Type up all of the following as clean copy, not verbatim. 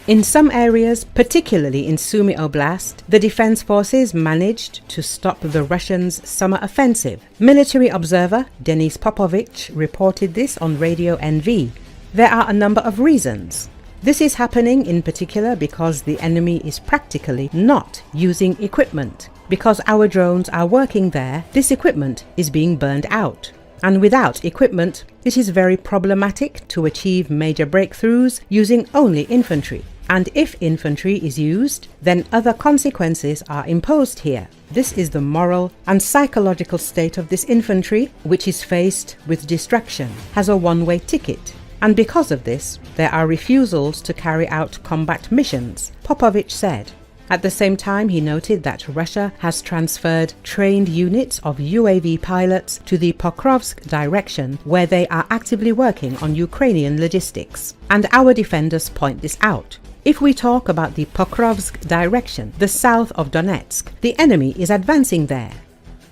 In some areas, particularly in Sumy Oblast, the defense forces managed to stop the Russians' summer offensive. Military observer Denis Popovich reported this on Radio NV. There are a number of reasons. This is happening in particular because the enemy is practically not using equipment. Because our drones are working there, this equipment is being burned out. And without equipment, it is very problematic to achieve major breakthroughs using only infantry. And if infantry is used, then other consequences are imposed here. This is the moral and psychological state of this infantry, which is faced with distraction, has a one-way ticket. And because of this, there are refusals to carry out combat missions, Popovich said. At the same time, he noted that Russia has transferred trained units of UAV pilots to the Pokrovsk direction, where they are actively working on Ukrainian logistics. And our defenders point this out. If we talk about the Pokrovsk direction, the south of Donetsk, the enemy is advancing there.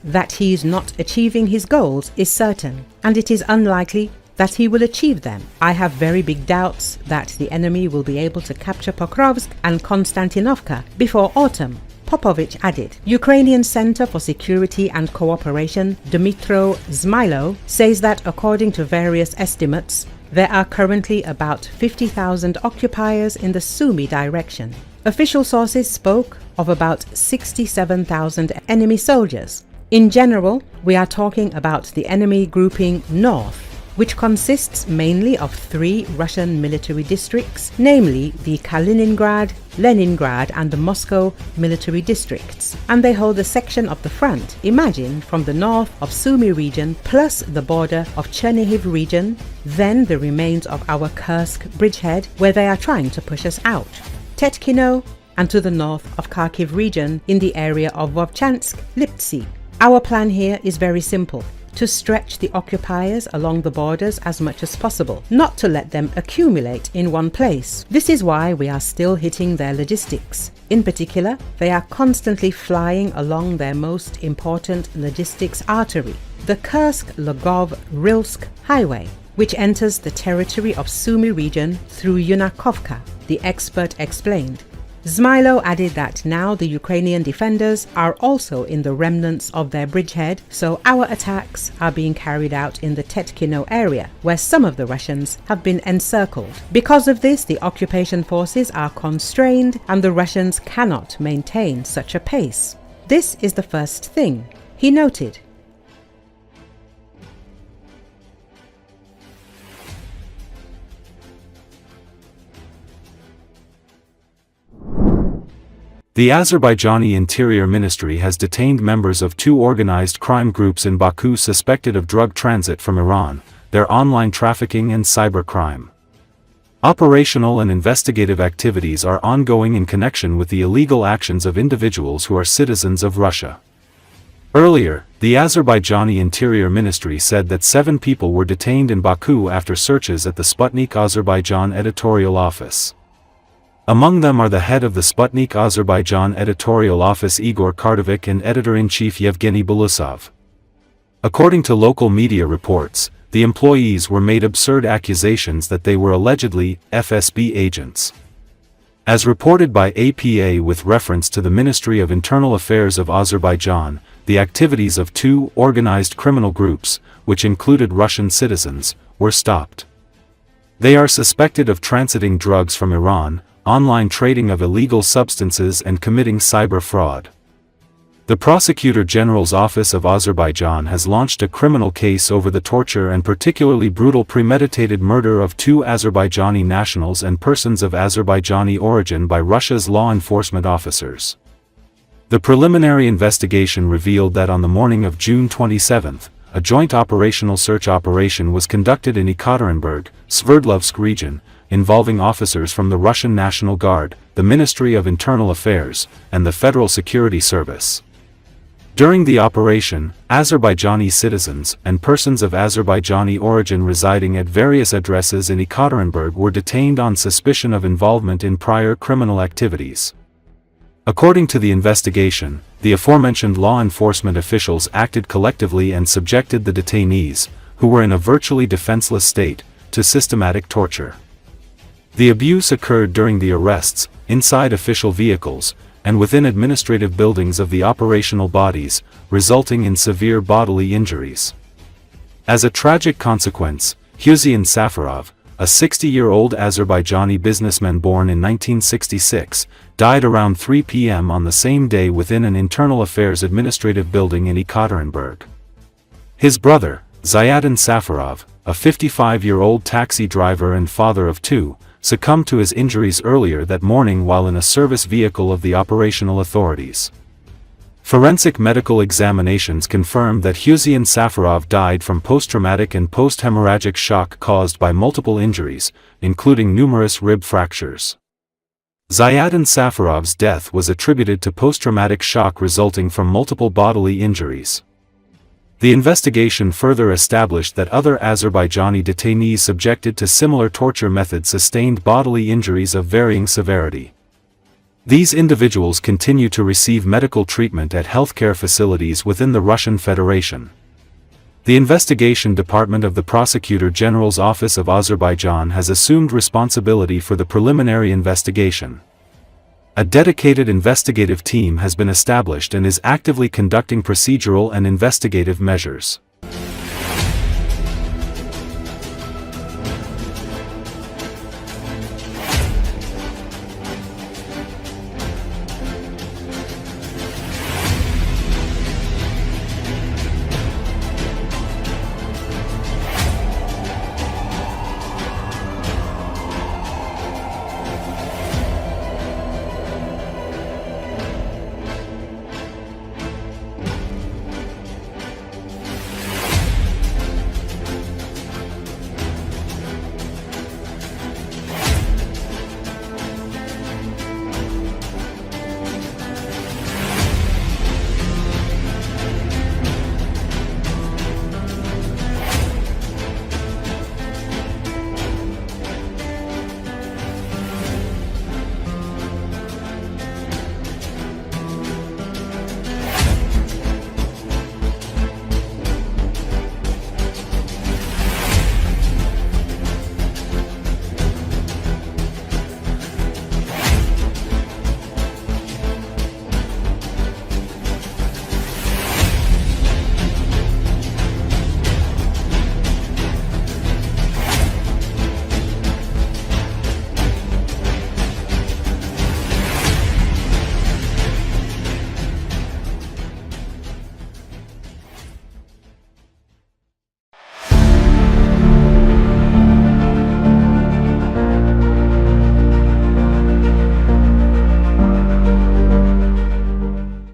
That he is not achieving his goals is certain, and it is unlikely that he will achieve them. I have very big doubts that the enemy will be able to capture Pokrovsk and Konstantinovka before autumn, Popovich added. Ukrainian Center for Security and Cooperation, Dmytro Zhmailo, says that according to various estimates, there are currently about 50,000 occupiers in the Sumy direction. Official sources spoke of about 67,000 enemy soldiers. In general, we are talking about the enemy grouping north, which consists mainly of 3 Russian military districts, namely the Kaliningrad, Leningrad and the Moscow military districts. And they hold a section of the front, imagine from the north of Sumy region plus the border of Chernihiv region, then the remains of our Kursk bridgehead where they are trying to push us out, Tetkino, and to the north of Kharkiv region in the area of Vovchansk, Liptsy. Our plan here is very simple. To stretch the occupiers along the borders as much as possible, not to let them accumulate in one place. This is why we are still hitting their logistics. In particular, they are constantly flying along their most important logistics artery, the Kursk-Lgov-Rylsk highway, which enters the territory of Sumy region through Yunakovka, the expert explained. Zhmailo added that now the Ukrainian defenders are also in the remnants of their bridgehead, so our attacks are being carried out in the Tetkino area, where some of the Russians have been encircled. Because of this, the occupation forces are constrained and the Russians cannot maintain such a pace. This is the first thing, he noted. The Azerbaijani Interior Ministry has detained members of 2 organized crime groups in Baku suspected of drug transit from Iran, their online trafficking and cybercrime. Operational and investigative activities are ongoing in connection with the illegal actions of individuals who are citizens of Russia. Earlier, the Azerbaijani Interior Ministry said that 7 people were detained in Baku after searches at the Sputnik Azerbaijan editorial office. Among them are the head of the Sputnik Azerbaijan editorial office Igor Kardovic and editor-in-chief Yevgeny Belousov. According to local media reports, the employees were made absurd accusations that they were allegedly FSB agents. As reported by APA with reference to the Ministry of Internal Affairs of Azerbaijan, the activities of 2 organized criminal groups, which included Russian citizens, were stopped. They are suspected of transiting drugs from Iran, online trading of illegal substances and committing cyber fraud. The Prosecutor General's Office of Azerbaijan has launched a criminal case over the torture and particularly brutal premeditated murder of 2 Azerbaijani nationals and persons of Azerbaijani origin by Russia's law enforcement officers. The preliminary investigation revealed that on the morning of June 27, a joint operational search operation was conducted in Ekaterinburg, Sverdlovsk region, involving officers from the Russian National Guard, the Ministry of Internal Affairs, and the Federal Security Service. During the operation, Azerbaijani citizens and persons of Azerbaijani origin residing at various addresses in Ekaterinburg were detained on suspicion of involvement in prior criminal activities. According to the investigation, the aforementioned law enforcement officials acted collectively and subjected the detainees, who were in a virtually defenseless state, to systematic torture. The abuse occurred during the arrests, inside official vehicles, and within administrative buildings of the operational bodies, resulting in severe bodily injuries. As a tragic consequence, Husein Safarov, a 60-year-old Azerbaijani businessman born in 1966, died around 3 p.m. on the same day within an internal affairs administrative building in Ekaterinburg. His brother, Ziadin Safarov, a 55-year-old taxi driver and father of two, succumbed to his injuries earlier that morning while in a service vehicle of the operational authorities. Forensic medical examinations confirmed that Husein Safarov died from post-traumatic and post-hemorrhagic shock caused by multiple injuries, including numerous rib fractures. Ziadin Safarov's death was attributed to post-traumatic shock resulting from multiple bodily injuries. The investigation further established that other Azerbaijani detainees subjected to similar torture methods sustained bodily injuries of varying severity. These individuals continue to receive medical treatment at healthcare facilities within the Russian Federation. The investigation department of the Prosecutor General's Office of Azerbaijan has assumed responsibility for the preliminary investigation. A dedicated investigative team has been established and is actively conducting procedural and investigative measures.